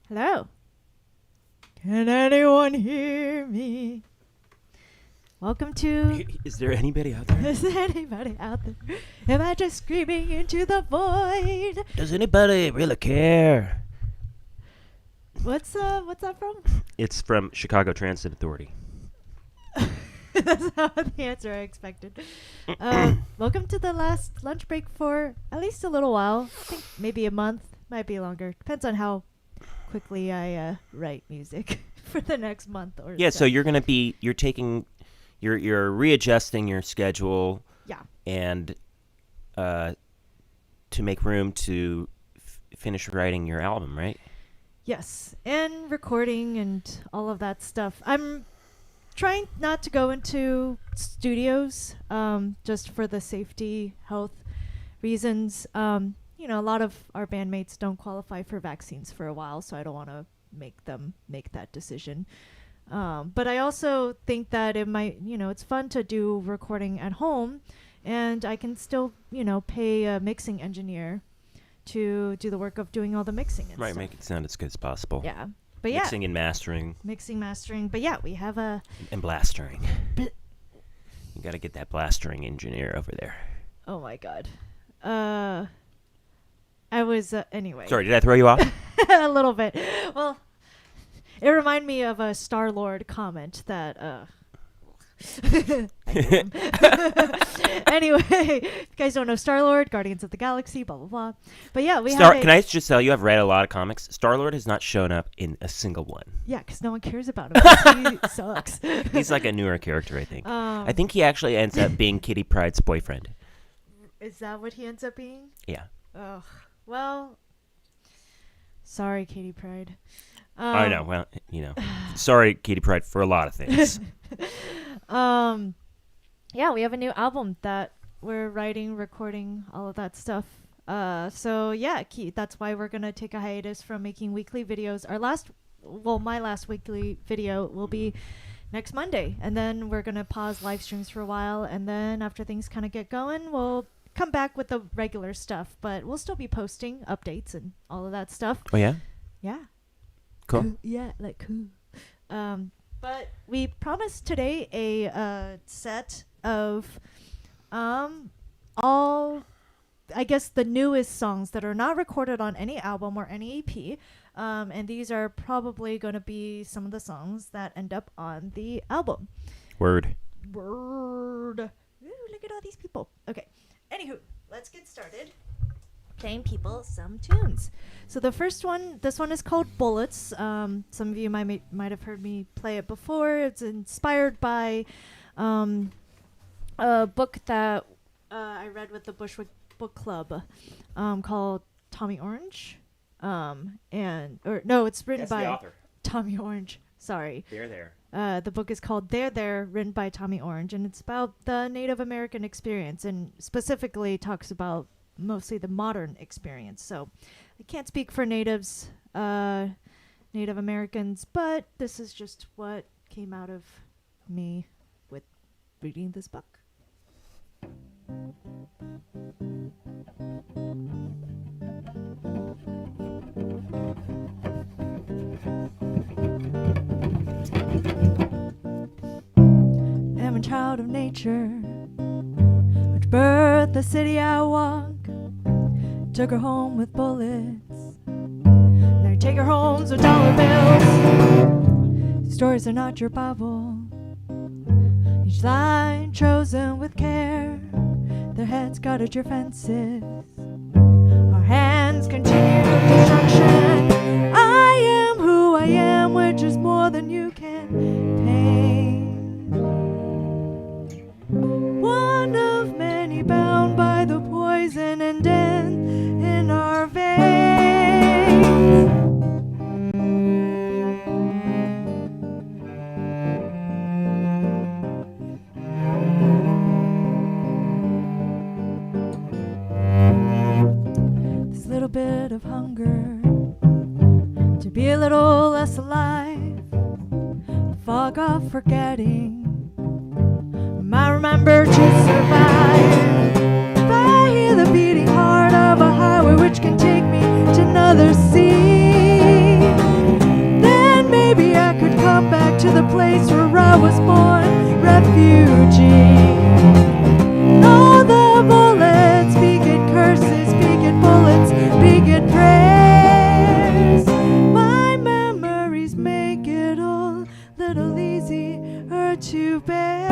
Hello. Can anyone hear me? Welcome to... Is there anybody out there? Is there anybody out there? Am I just screaming into the void? Does anybody really care? What's that from? It's from Chicago Transit Authority. That's not the answer I expected. Welcome to the last lunch break for at least a little while. I think maybe a month, might be longer. Depends on how quickly I write music for the next month or Yeah, so you're readjusting your schedule. Yeah. And to make room to finish writing your album, right? Yes, and recording and all of that stuff. I'm trying not to go into studios just for the safety, health reasons. A lot of our bandmates don't qualify for vaccines for a while, so I don't want to make them make that decision. But I also think that it might, it's fun to do recording at home, and I can still, pay a mixing engineer to do the work of doing all the mixing and Right, stuff. make it sound as good as possible. Yeah. But yeah. Mixing and mastering. Mastering. But yeah, we have a... And blastering. You got to get that blastering engineer over there. Oh my god. I was... anyway. Sorry, did I throw you off? A little bit. Well, it reminded me of a Star-Lord comment that... Anyway, if you guys don't know Star-Lord, Guardians of the Galaxy, blah, blah, blah. But yeah, we have... Can I just tell you, I've read a lot of comics. Star-Lord has not shown up in a single one. Yeah, because no one cares about him. He sucks. He's like a newer character, I think. I think he actually ends up being Kitty Pryde's boyfriend. Is that what he ends up being? Yeah. Oh, well... Sorry, Katie Pryde. I know. Well, sorry, Katie Pryde, for a lot of things. Yeah, we have a new album that we're writing, recording, all of that stuff. So yeah, that's why we're gonna take a hiatus from making weekly videos. My last weekly video will be next Monday, and then we're gonna pause live streams for a while, and then after things kind of get going, we'll come back with the regular stuff. But we'll still be posting updates and all of that stuff. Oh yeah. Yeah. Cool. Yeah, cool. But we promised today a set of all, I guess, the newest songs that are not recorded on any album or any EP. And these are probably going to be some of the songs that end up on the album. Word. Ooh, look at all these people. Okay. Anywho, let's get started playing people some tunes. So the first one, this one is called Bullets. Some of you might have heard me play it before. It's inspired by a book that I read with the Bushwick Book Club called Tommy Orange. It's written That's by the author. Tommy Orange. Sorry. There. The book is called There, written by Tommy Orange, and it's about the Native American experience, and specifically talks about mostly the modern experience. So I can't speak for Native Americans, but this is just what came out of me with reading this book. I'm a child of nature, which birthed the city I walk. Took her home with bullets. Now you take her homes with dollar bills. These stories are not your Bible. Each line chosen with care. Their heads guarded your fences. Our hands continue destruction. I am who I am, which is more than you can paint. One of many bound by the poison and death in our veins. This little bit of hunger to be a little less alive, fog of forgetting. I remember to survive. If I hear the beating heart of a highway which can take me to another sea, refugee. All the bullets, speaking curses, speaking bullets, speaking prayers. My memories make it all little easier to bear.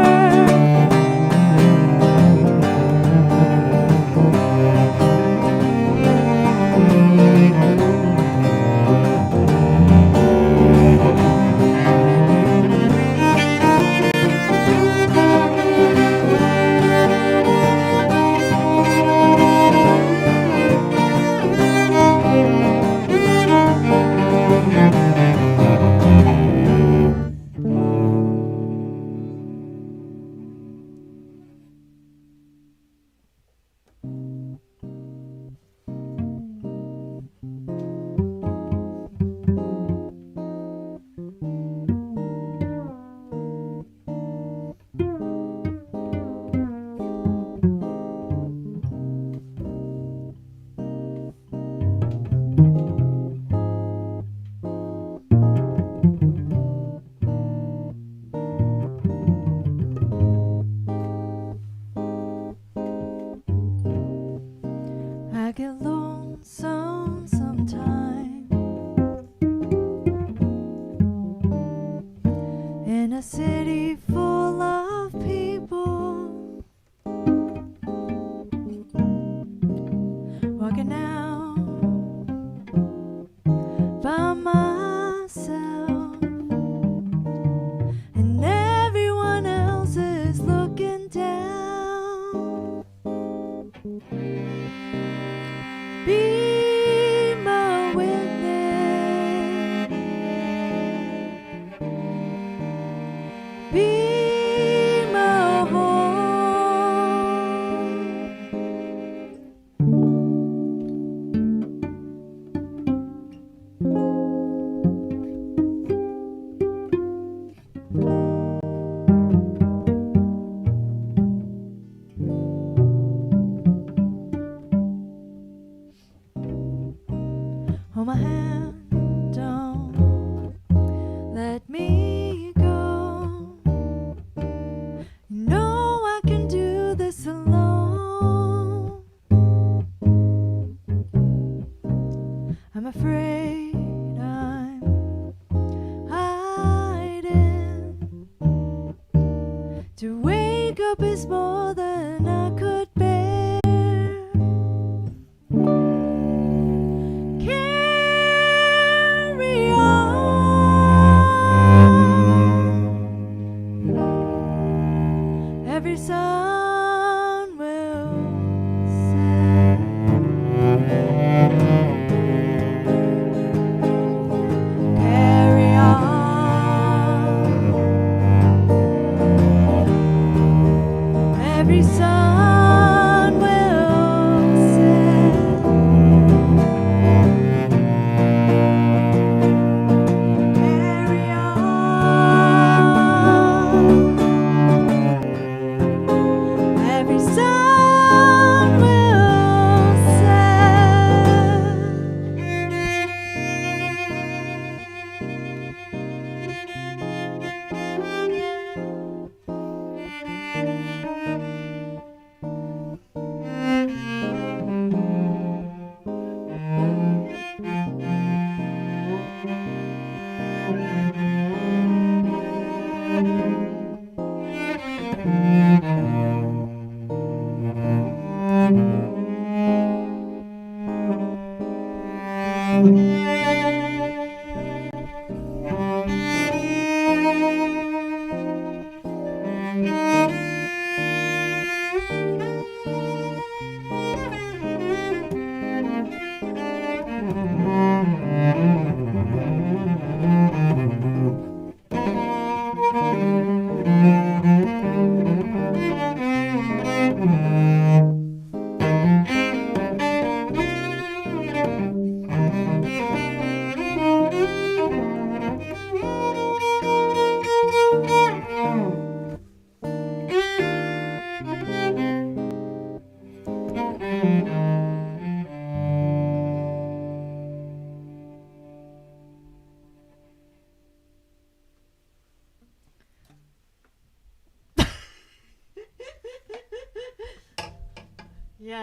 I get lonesome sometimes in a city full of people, walking out by myself, and everyone else is looking down. Be my witness. Be my Hold my hand, don't let me go. You know I can do this alone. I'm afraid I'm hiding. To wake up is more than I could bear. Carry on. Every sun will set. Carry on. Every sun will set. Carry on. Every sun will set.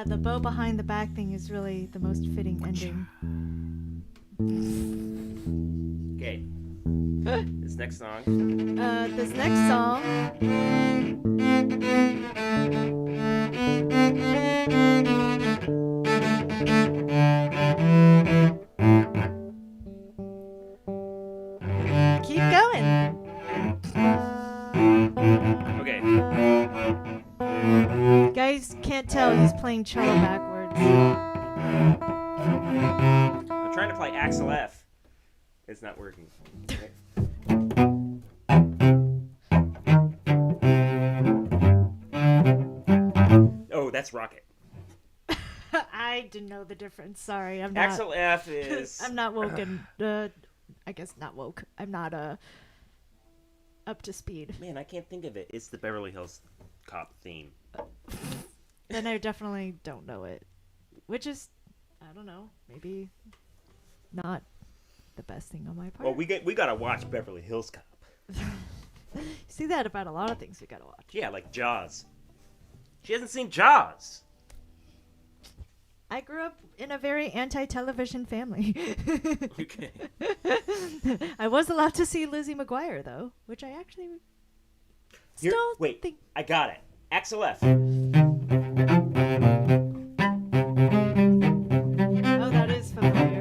Yeah, the bow behind the back thing is really the most fitting ending. Okay. This next song. This next song. Keep going. Okay. You guys can't tell he's playing cello backwards. I'm trying to play Axel F. It's not working. Okay. Oh, that's Rocket. I didn't know the difference. Sorry, I'm not. Axel F is. I'm not woken. I guess not woke. I'm not up to speed. Man, I can't think of it. It's the Beverly Hills Cop theme. Then I definitely don't know it. Which is, I don't know, maybe not the best thing on my part. Well, we gotta watch Beverly Hills Cop. You see that about a lot of things we gotta watch. Yeah, like Jaws. She hasn't seen Jaws. I grew up in a very anti-television family. Okay. I was allowed to see Lizzie McGuire, though, which I actually still Wait, think... I got it. Axel F. Oh, that is familiar.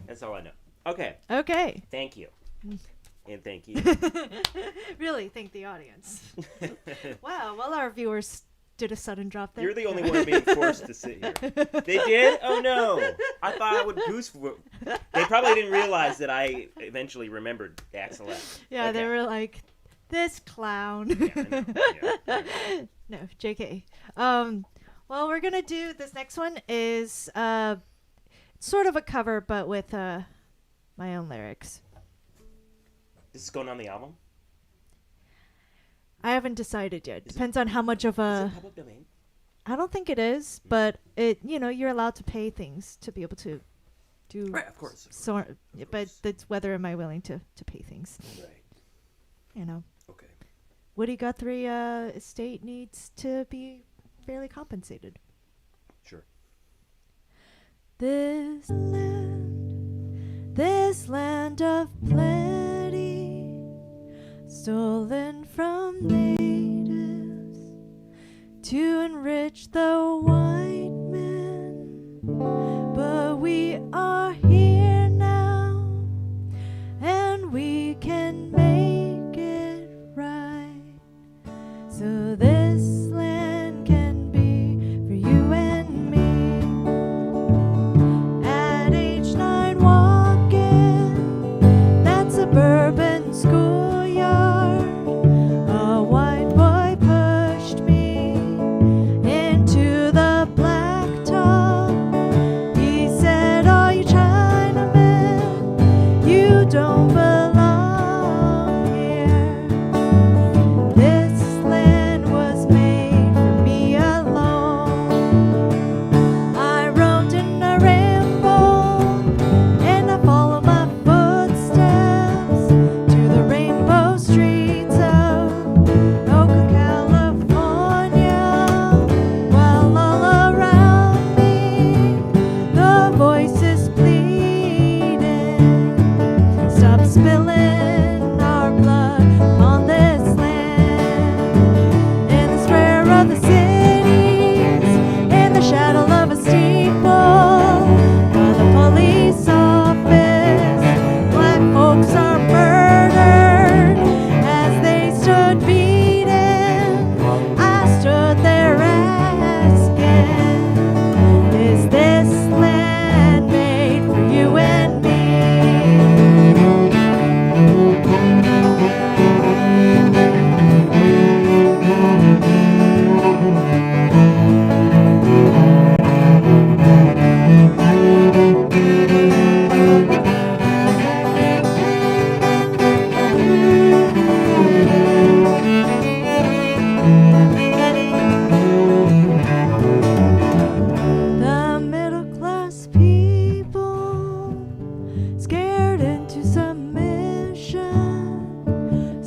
That's all I know. Okay. Okay. Thank you. And thank you. Really, thank the audience. Wow, well, our viewers did a sudden drop there. You're the only one being forced to sit here. They did? Oh, no. I thought I would boost. They probably didn't realize that I eventually remembered Axel F. Yeah, Okay. they were like, this clown. Yeah, I know. Yeah. No, JK. Well, we're going to do, this next one is sort of a cover, but with my own lyrics. This is going on the album? I haven't decided yet. Is Depends on how much of Is a... it public domain? I don't think it is, but you're allowed to pay things to be able to do... Right, of course. But it's whether am I willing to pay things. Right. You know. Okay. Woody Guthrie estate needs to be fairly compensated. Sure. This land of plenty, stolen from natives to enrich the white man. But we are here now, and we can make it right. So this land can be for you and me. At age 9 walking that suburban schoolyard,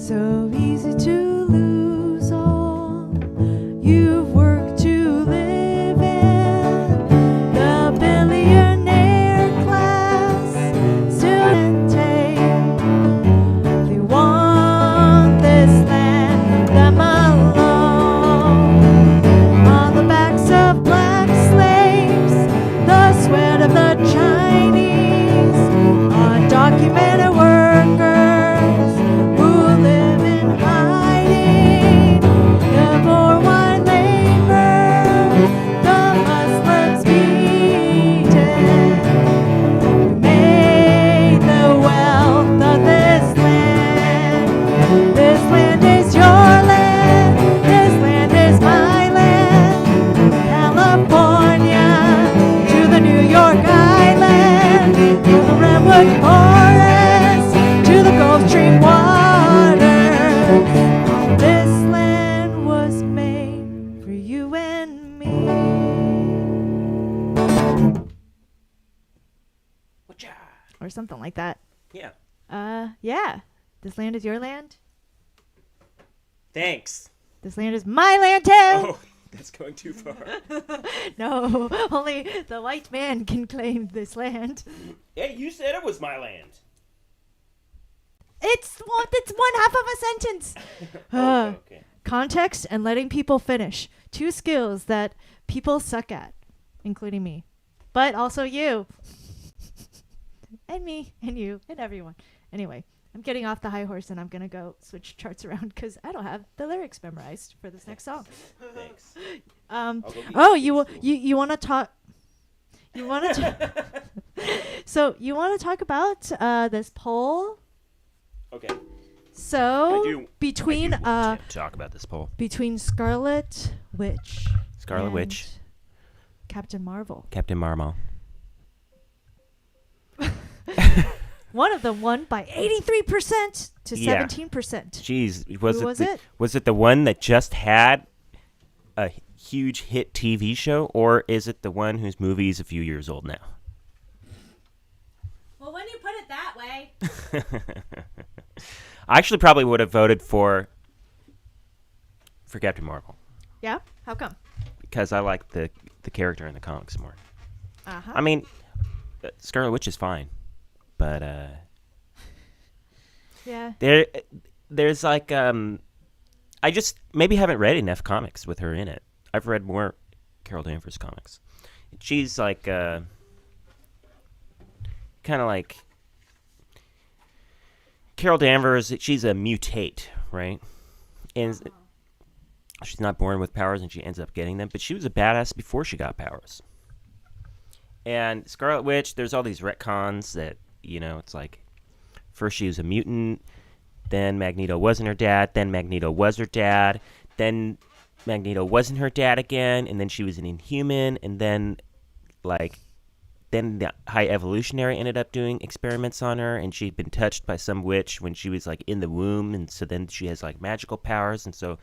So easy to lose all you've worked to live in. The billionaire class still take. They want this land, them alone. On the backs of black slaves, the sweat of the Chinese, undocumented workers who live in hiding. The poor white labor, the Muslims beaten, who made the wealth of this land. This land is your land, this land is my land. From California to the New York Island, from the redwood forest to the Gulf Stream waters. This land was made for you and me. Whatcha? Or something like that. Yeah. Yeah. This land is your land. Thanks. This land is my land too. Oh, that's going too far. No, only the white man can claim this land. Hey, you said it was my land. It's one half of a sentence. Okay. Context and letting people finish. Two skills that people suck at, including me. But also you. And me, and you, and everyone. Anyway, I'm getting off the high horse and I'm going to go switch charts around because I don't have the lyrics memorized for this next song. Thanks. Oh, you want to talk... You want to... So, you want to talk about this poll? Okay. So, between talk about this poll. between Scarlet Witch, Scarlet and Witch, Captain Marvel, Captain Marvel. one of them won by 83% to Yeah. 17%. Jeez, Who was it? Was it the one that just had a huge hit TV show, or is it the one whose movie is a few years old now? Well, when you put it that way. I actually probably would have voted for Captain Marvel Yeah? How come? because I like the character in the comics more. Uh-huh. I mean, Scarlet Witch is fine, but Yeah. there's like I just maybe haven't read enough comics with her in it. I've read more Carol Danvers comics. She's like kind of like Carol Danvers. She's a mutate, right? And she's not born with powers, and she ends up getting them. But she was a badass before she got powers. And Scarlet Witch, there's all these retcons that, you know, it's like first she was a mutant, then Magneto wasn't her dad, then Magneto was her dad, then Magneto wasn't her dad again, and then she was an Inhuman, and then the High Evolutionary ended up doing experiments on her, and she'd been touched by some witch when she was like in the womb, and so then she has like magical powers, and so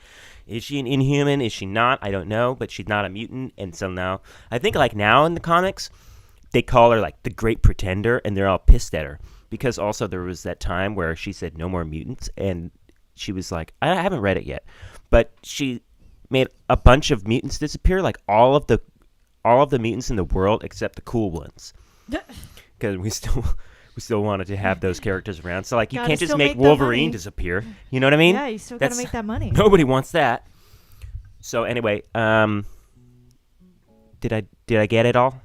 is she an Inhuman? Is she not? I don't know, but she's not a mutant, and so now I think like now in the comics they call her like the Great Pretender, and they're all pissed at her because also there was that time where she said no more mutants, and she was like, I haven't read it yet, but she made a bunch of mutants disappear, like all of the mutants in the world except the cool ones, because we still wanted to have those characters around. So like you Gotta can't just still make make that Wolverine money. disappear. You know what I mean? Yeah, you still got to make that money. Nobody wants that. So anyway, did I get it all?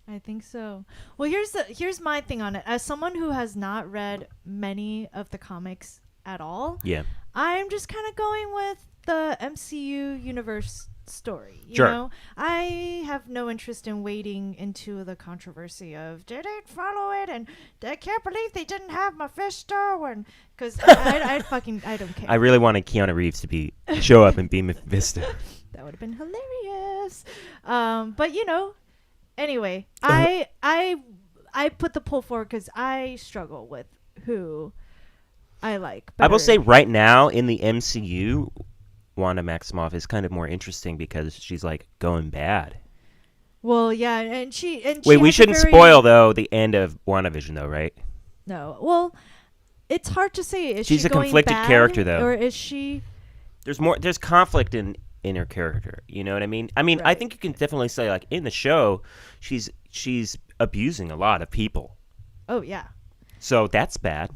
I think so. Well, here's my thing on it. As someone who has not read many of the comics at all, Yeah. I'm just kind of going with the MCU universe story. You Sure. know, I have no interest in wading into the controversy of did it follow it, and I can't believe they didn't have Mephisto, and because I don't care. I really wanted Keanu Reeves to show up and be Mephisto. That would have been hilarious. But you know, anyway, I put the poll forward because I struggle with who I like better. I will say right now in the MCU, Wanda Maximoff is kind of more interesting because she's like going bad. Well, yeah, and she Wait, we has a shouldn't very- spoil though the end of WandaVision though, right? No, well, It's hard to say. Is She's she a going conflicted bad, character, though. or is she? There's conflict in her character. You know what I mean? I mean, I Right. think you can definitely say like in the show, she's abusing a lot of people. Oh yeah, So that's bad.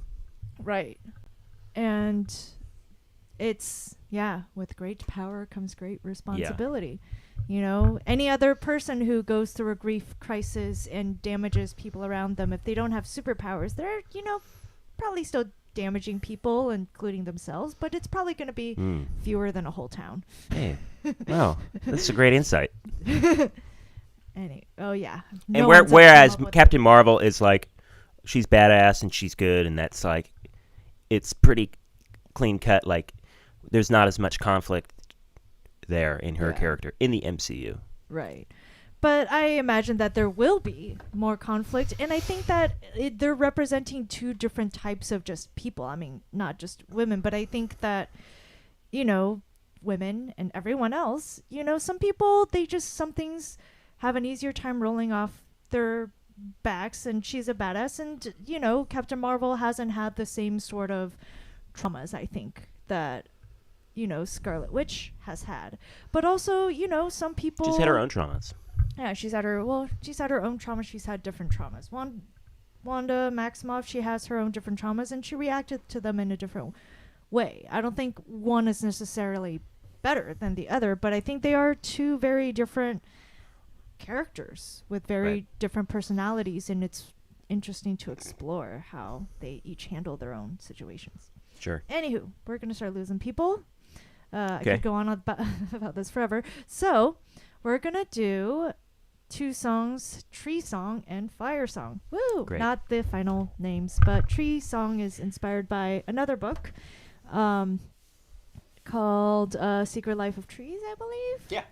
right. And it's with great power comes great responsibility. You know, any other person who goes through a grief crisis and damages people around them, if they don't have superpowers, they're, probably still damaging people, including themselves, but it's probably going to be fewer than a whole town. Hey, wow, that's a great insight. Oh yeah. And No one's come whereas up with Captain Marvel is like, she's badass and she's good, and that's like, it's pretty clean cut. Like, there's not as much conflict there in her character in the MCU. Right. But I imagine that there will be more conflict, and I think that they're representing two different types of just people. I mean, not just women, but I think that, women and everyone else, some people, some things have an easier time rolling off their backs, and she's a badass, and, Captain Marvel hasn't had the same sort of traumas, I think, that Scarlet Witch has had. But also, some people... She's had her own traumas. Yeah, she's had her own trauma. She's had different traumas. Wanda Maximoff, she has her own different traumas, and she reacted to them in a different way. I don't think one is necessarily better than the other, but I think they are two very different characters with very different personalities, and it's interesting to explore how they each handle their own situations. Sure. Anywho, we're going to start losing people. I Okay. could go on about this forever. So, we're going to do 2 songs, Tree Song and Fire Song. Woo! Great. Not the final names, but Tree Song is inspired by another book called Secret Life of Trees, I believe. Yeah.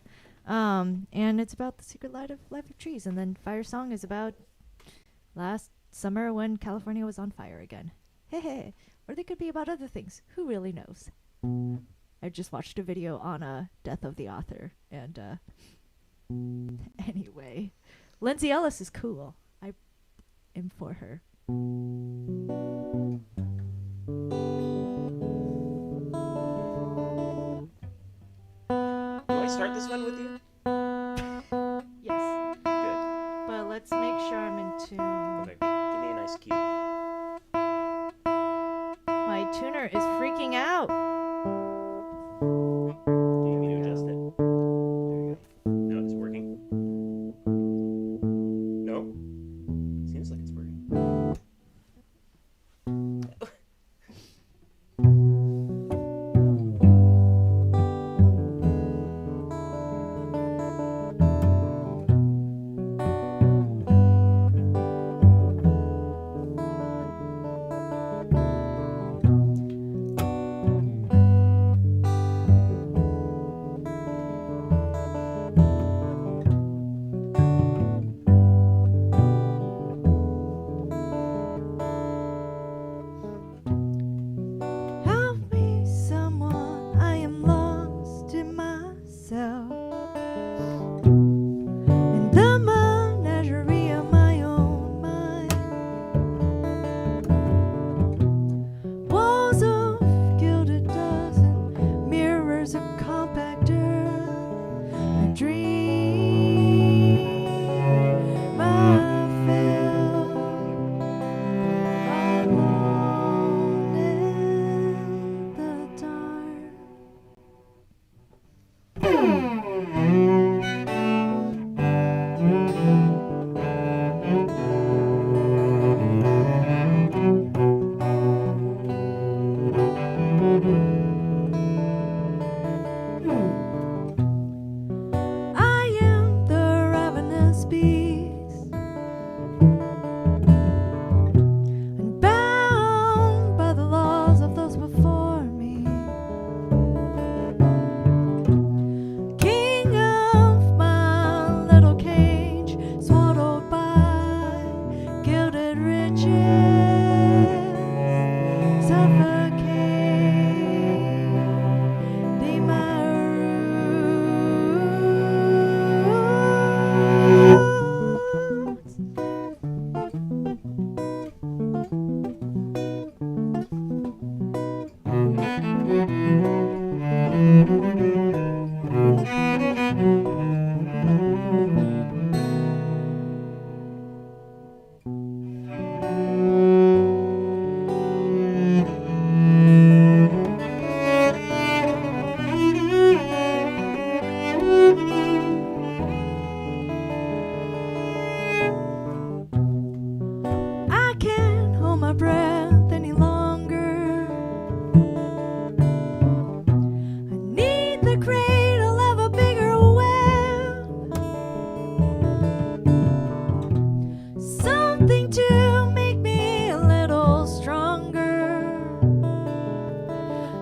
And it's about the secret life of trees. And then Fire Song is about last summer when California was on fire again. Hey. Or they could be about other things. Who really knows? I just watched a video on Death of the Author, and anyway, Lindsay Ellis is cool. I am for her. Do I start this one with you? Yes, Good. but let's make sure I'm in tune. Perfect. Give me a nice cue. My tuner is freaking out. Do you need me to adjust it? There you go. No, it's working. No? Seems like it's working.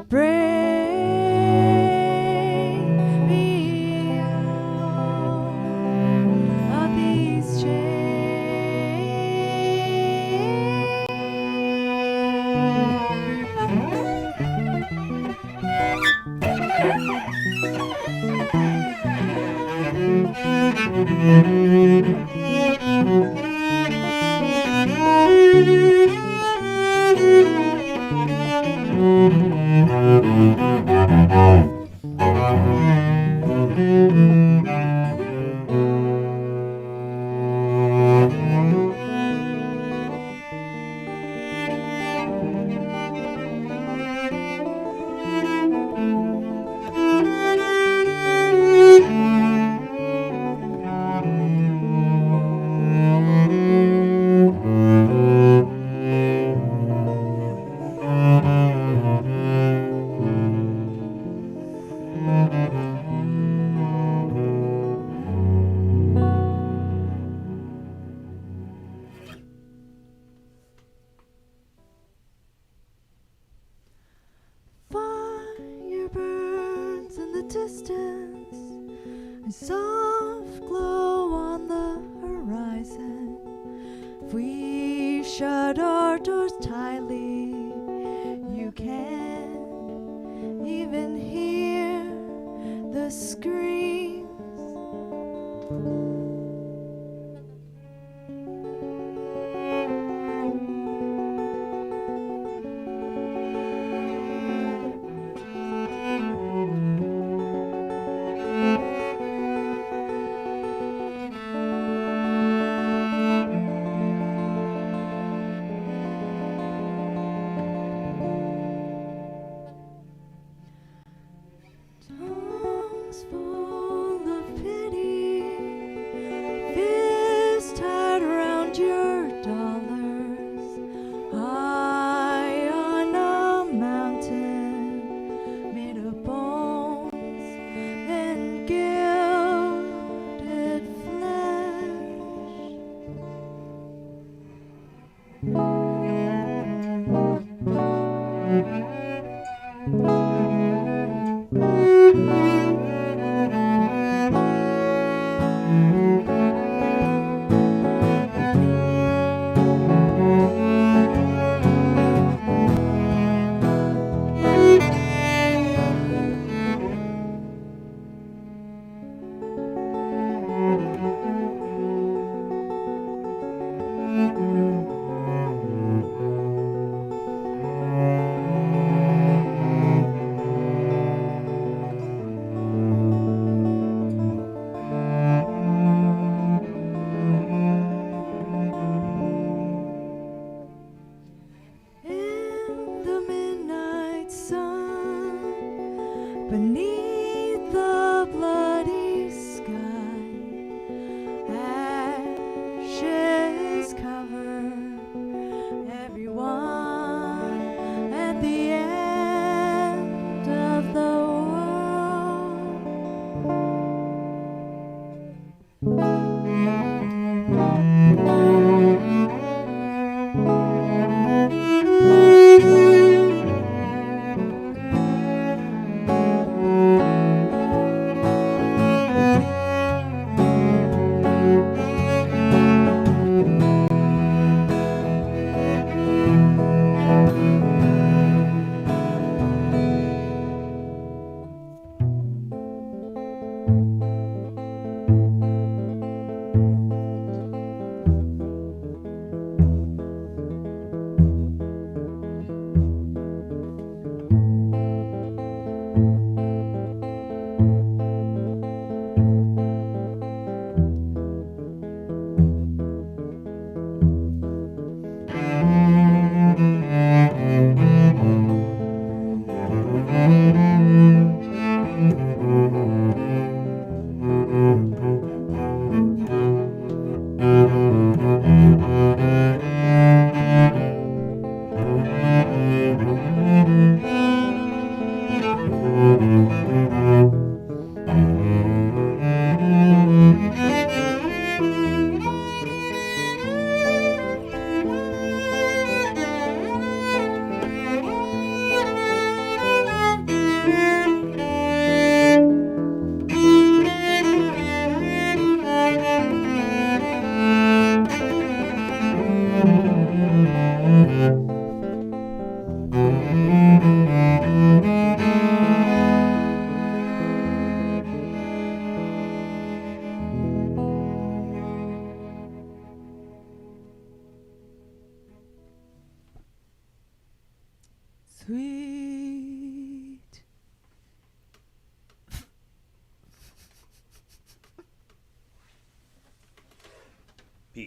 Bring me out of these Fire burns in the distance, a soft glow on the horizon. If we shut our doors tightly, you can't even hear the screams. Tongues full of pity, fists tied around your dollars, high on a mountain made of bones and gilded flesh. In the midnight sun, beneath the bloody sky, ashes cover everyone at the end of the world.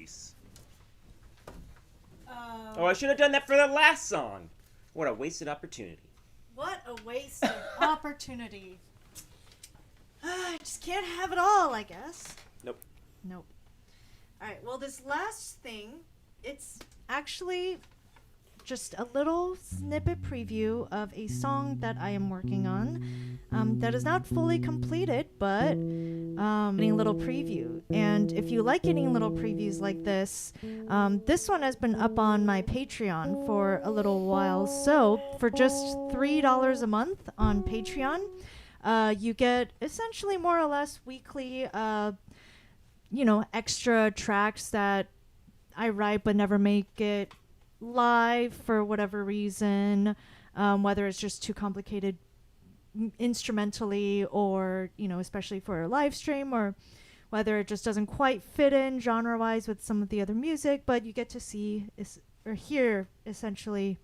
piece. Oh, I should have done that for the last song. What a wasted opportunity. What a waste of opportunity. I just can't have it all, I guess. Nope. Nope. Alright, well, this last thing, it's actually just a little snippet preview of a song that I am working on that is not fully completed, but getting a little preview. And if you like getting little previews like this one has been up on my Patreon for a little while. So for just $3 a month on Patreon, you get essentially more or less weekly extra tracks that I write but never make it live for whatever reason, whether it's just too complicated instrumentally or, especially for a live stream, or whether it just doesn't quite fit in genre-wise with some of the other music, but you get to see or hear essentially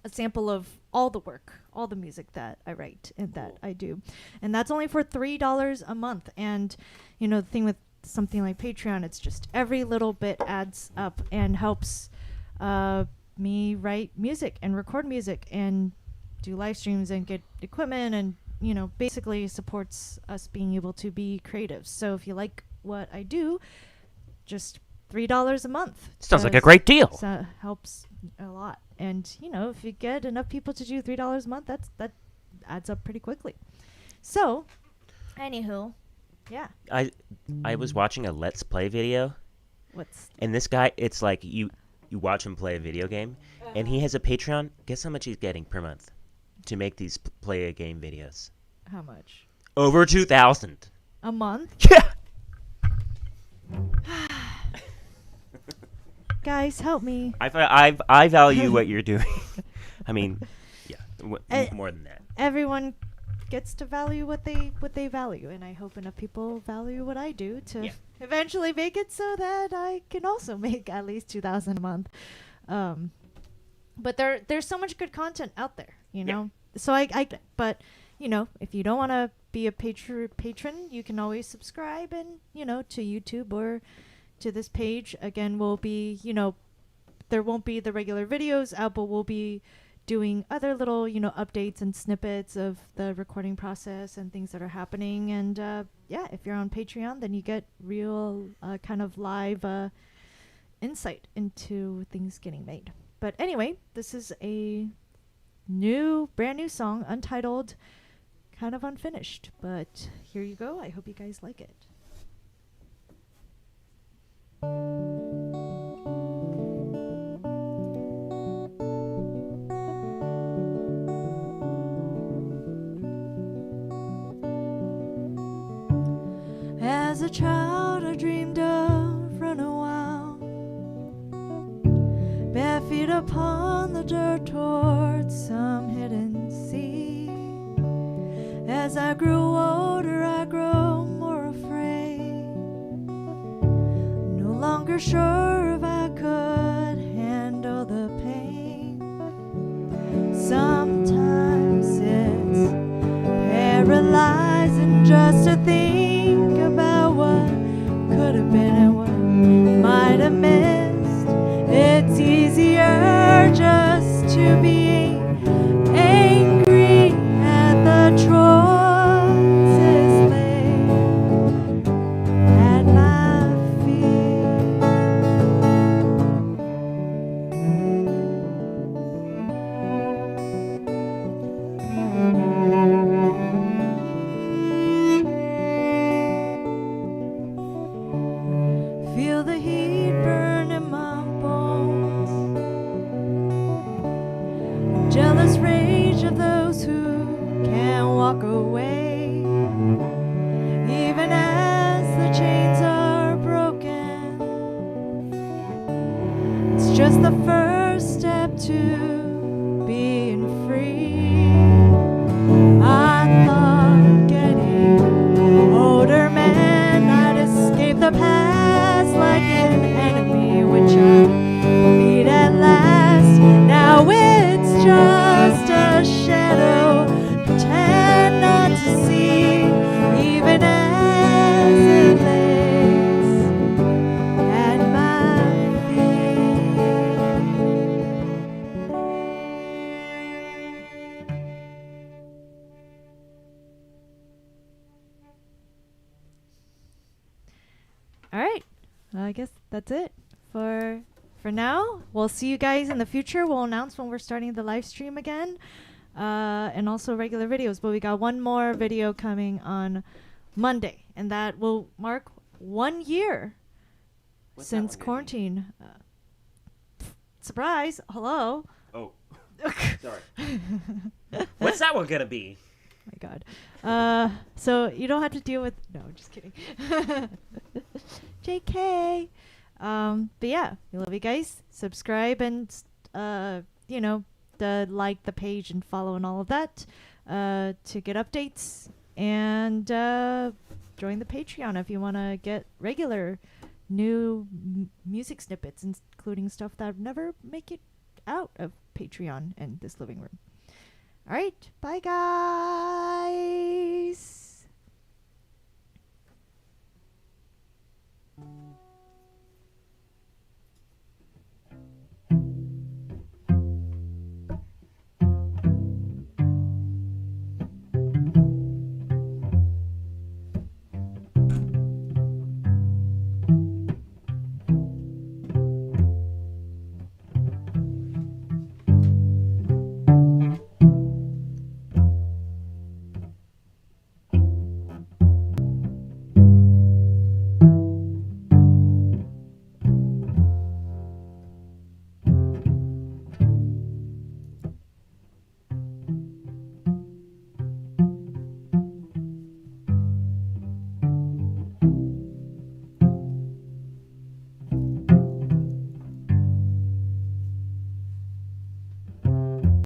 a sample of all the work, all the music that I write and that I do. And that's only for $3 a month. And, the thing with something like Patreon, it's just every little bit adds up and helps me write music and record music and do live streams and get equipment and, basically supports us being able to be creative. So if you like what I do, just $3 a month. Sounds like a great deal. So helps a lot. And, if you get enough people to do $3 a month, that adds up pretty quickly. So, anywho, yeah. I was watching a Let's Play video. And this guy, it's like you watch him play a video game, and he has a Patreon. Guess how much he's getting per month to make these play a game videos? How much? Over $2,000 a month. Yeah. Guys, help me. I value what you're doing. I mean, yeah, more than that. Everyone gets to value what they value, and I hope enough people value what I do to eventually make it so that I can also make at least $2,000 a month. But there's so much good content out there, So but if you don't want to be a patron, you can always subscribe and to YouTube or to this page. Again, will be there won't be the regular videos out, but we'll be doing other little updates and snippets of the recording process and things that are happening. And if you're on Patreon, then you get real kind of live insight into things getting made. But anyway, this is a brand new song, untitled, kind of unfinished, but here you go. I hope you guys like it. As a child, I dreamed of running wild, bare feet upon the dirt towards some hidden sea. As I grew older, I grew more afraid, no longer sure if I could handle the pain. Sometimes it's paralyzing just to think about what could have been and what might have missed. It's easier just to be angry at the choices laid at my feet. Feel the heat burn in my bones, jealous rage of those who can't walk away, even as the chains are broken. It's just the first step to being free. I thought getting older meant I'd escape the past like an enemy, which I beat at last. Now it's just a shadow, pretend not I guess that's it for now. We'll see you guys in the future. We'll announce when we're starting the live stream again, and also regular videos. But we got one more video coming on Monday, and that will mark 1 year What's that since one gonna quarantine. Surprise! Hello. Oh, sorry. What's that one gonna be? My God. So you don't have to deal with. No, just kidding. JK. But yeah, we love you guys. Subscribe and like the page and follow and all of that to get updates, and join the Patreon if you want to get regular new music snippets, including stuff that never make it out of Patreon and this living room. All right, bye guys.